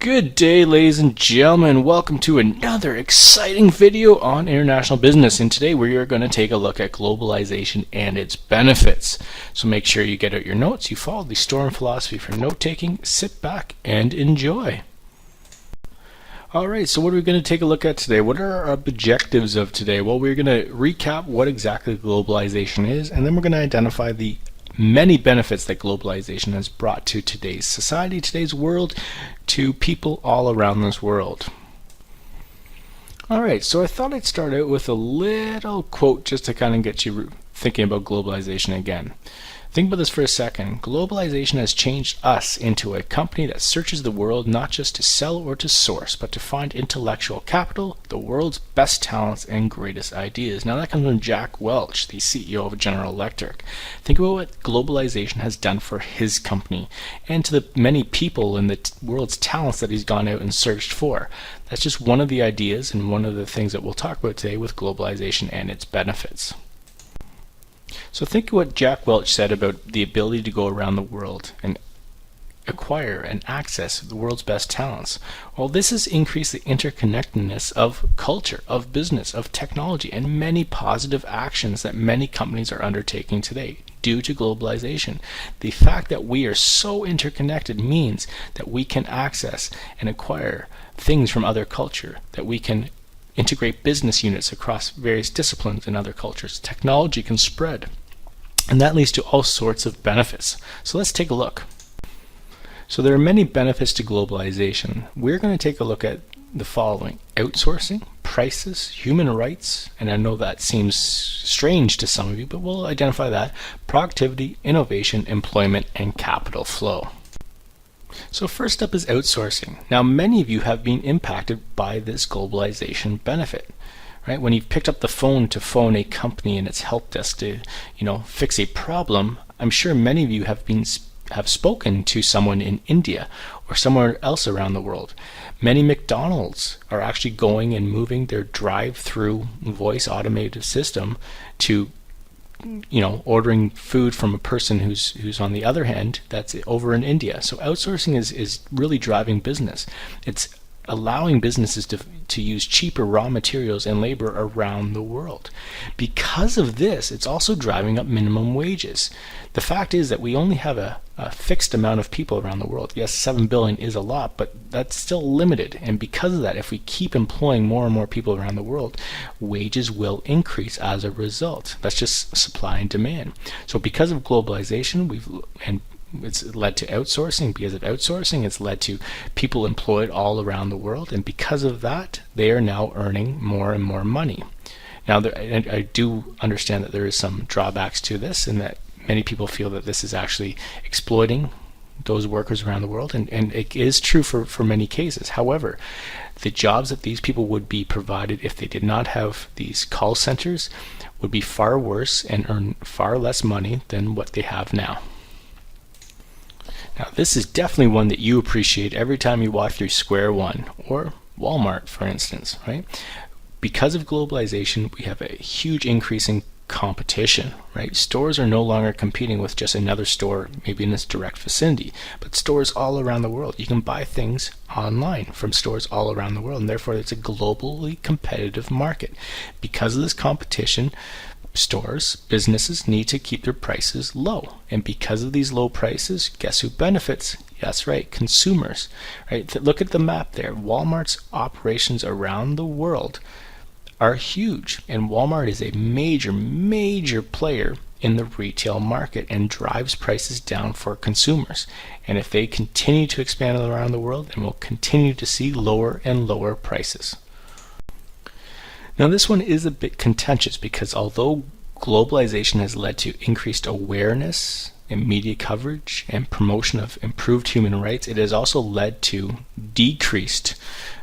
Good day, ladies and gentlemen. Welcome to another exciting video on international business. And today we are going to take a look at globalization and its benefits. So make sure you get out your notes, you follow the STORM philosophy for note-taking, sit back and enjoy. Alright, so what are we going to take a look at today? What are our objectives of today? Well, we're going to recap what exactly globalization is, and then we're going to identify the many benefits that globalization has brought to today's society, today's world, to people all around this world. Alright, so I thought I'd start out with a little quote just to kind of get you thinking about globalization again. Think about this for a second. Globalization has changed us into a company that searches the world not just to sell or to source, but to find intellectual capital, the world's best talents, and greatest ideas. Now that comes from Jack Welch, the CEO of General Electric. Think about what globalization has done for his company and to the many people in the world's talents that he's gone out and searched for. That's just one of the ideas and one of the things that we'll talk about today with globalization and its benefits. So think of what Jack Welch said about the ability to go around the world and acquire and access the world's best talents. Well, this has increased the interconnectedness of culture, of business, of technology, and many positive actions that many companies are undertaking today due to globalization. The fact that we are so interconnected means that we can access and acquire things from other culture, that we can integrate business units across various disciplines and other cultures. Technology can spread, and that leads to all sorts of benefits. So let's take a look. So there are many benefits to globalization. We're going to take a look at the following: outsourcing, prices, human rights, and I know that seems strange to some of you, but we'll identify that, productivity, innovation, employment, and capital flow. So first up is outsourcing. Now many of you have been impacted by this globalization benefit. Right? When you've picked up the phone to phone a company and its help desk to, fix a problem, I'm sure many of you have spoken to someone in India or somewhere else around the world. Many McDonald's are actually going and moving their drive-through voice automated system to ordering food from a person who's on the other hand that's over in India. So outsourcing is really driving business. It's allowing businesses to use cheaper raw materials and labor around the world. Because of this, it's also driving up minimum wages. The fact is that we only have a fixed amount of people around the world. Yes, 7 billion is a lot, but that's still limited. And because of that, if we keep employing more and more people around the world, wages will increase as a result. That's just supply and demand. So because of globalization, it's led to outsourcing. Because of outsourcing, it's led to people employed all around the world, and because of that, they are now earning more and more money. Now, I do understand that there is some drawbacks to this, and that many people feel that this is actually exploiting those workers around the world, and it is true for many cases. However, the jobs that these people would be provided if they did not have these call centers would be far worse and earn far less money than what they have now. Now, this is definitely one that you appreciate every time you walk through Square One or Walmart, for instance, right? Because of globalization, we have a huge increase in competition, right? Stores are no longer competing with just another store, maybe in its direct vicinity, but stores all around the world. You can buy things online from stores all around the world, and therefore it's a globally competitive market. Because of this competition, businesses need to keep their prices low, and because of these low prices, guess who benefits? That's right, consumers. Right? Look at the map there. Walmart's operations around the world are huge, and Walmart is a major player in the retail market and drives prices down for consumers. And if they continue to expand around the world, then we'll continue to see lower and lower prices. Now this one is a bit contentious because although globalization has led to increased awareness and media coverage and promotion of improved human rights, it has also led to decreased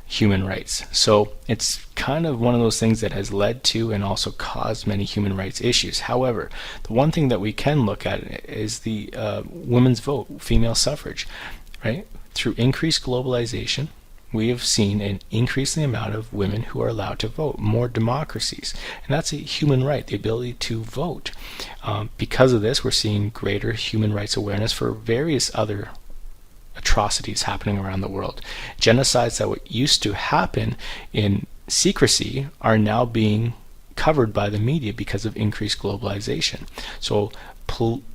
human rights. So it's kind of one of those things that has led to and also caused many human rights issues. However, the one thing that we can look at is the women's vote, female suffrage, right? Through increased globalization, we have seen an increase in the amount of women who are allowed to vote, more democracies. And that's a human right, the ability to vote. Because of this, we're seeing greater human rights awareness for various other atrocities happening around the world. Genocides that used to happen in secrecy are now being covered by the media because of increased globalization. So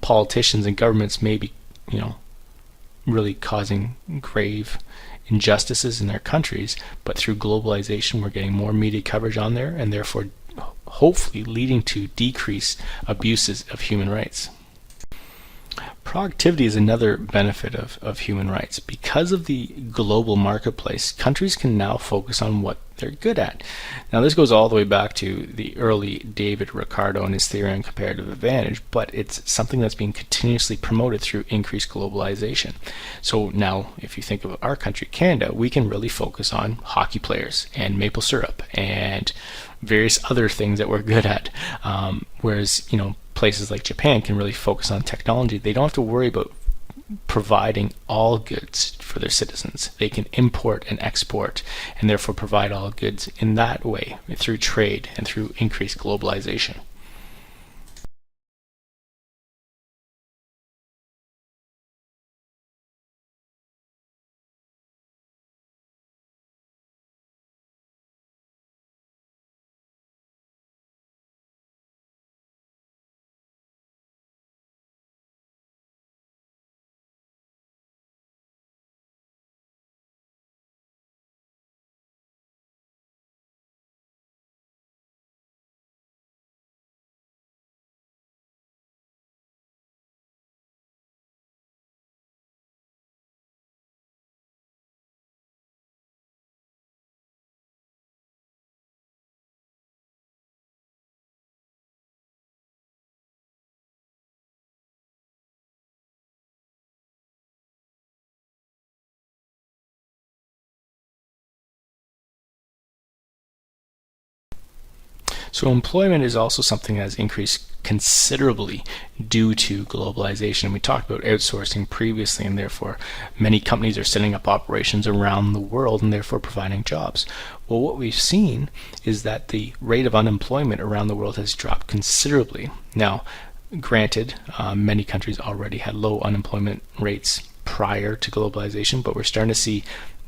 politicians and governments may be, really causing grave injustices in their countries, but through globalization we're getting more media coverage on there, and therefore hopefully leading to decreased abuses of human rights. Productivity is another benefit of human rights. Because of the global marketplace, countries can now focus on what they're good at. Now, this goes all the way back to the early David Ricardo and his theory on comparative advantage, but it's something that's being continuously promoted through increased globalization. So now, if you think of our country, Canada, we can really focus on hockey players and maple syrup and various other things that we're good at. Whereas, places like Japan can really focus on technology. They don't have to worry about providing all goods for their citizens. They can import and export and therefore provide all goods in that way through trade and through increased globalization. So employment is also something that has increased considerably due to globalization. We talked about outsourcing previously, and therefore many companies are setting up operations around the world and therefore providing jobs. Well, what we've seen is that the rate of unemployment around the world has dropped considerably. Now, granted, many countries already had low unemployment rates prior to globalization, but we're starting to see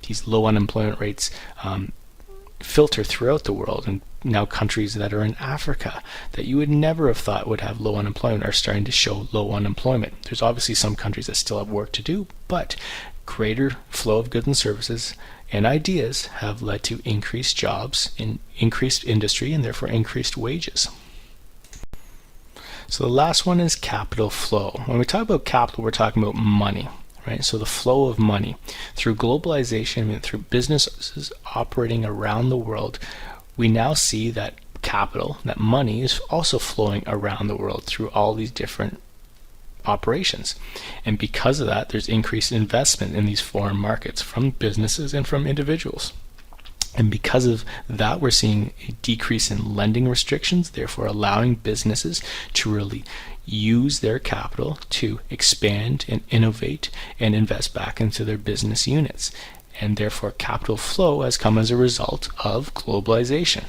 these low unemployment rates filter throughout the world, and now countries that are in Africa that you would never have thought would have low unemployment are starting to show low unemployment. There's obviously some countries that still have work to do, but greater flow of goods and services and ideas have led to increased jobs, in increased industry, and therefore increased wages. So the last one is capital flow. When we talk about capital, we're talking about money. Right? So the flow of money through globalization and through businesses operating around the world, we now see that capital, that money, is also flowing around the world through all these different operations. And because of that, there's increased investment in these foreign markets from businesses and from individuals. And because of that, we're seeing a decrease in lending restrictions, therefore allowing businesses to really use their capital to expand and innovate and invest back into their business units. And therefore capital flow has come as a result of globalization.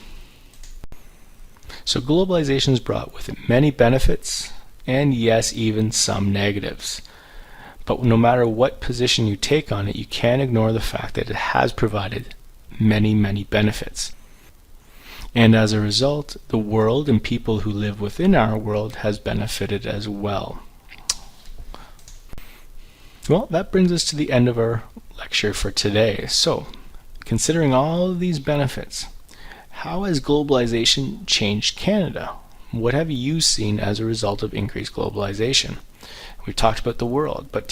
So globalization has brought with it many benefits and, yes, even some negatives. But no matter what position you take on it, you can't ignore the fact that it has provided many, many benefits. And as a result, the world and people who live within our world has benefited as well. Well, that brings us to the end of our lecture for today. So, considering all of these benefits, how has globalization changed Canada? What have you seen as a result of increased globalization? We've talked about the world, but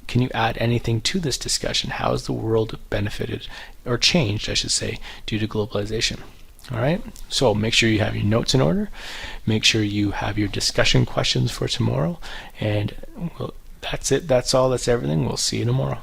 can you add anything to this discussion? How has the world benefited, or changed, I should say, due to globalization? All right, so make sure you have your notes in order. Make sure you have your discussion questions for tomorrow. And well, that's it. That's all. That's everything. We'll see you tomorrow.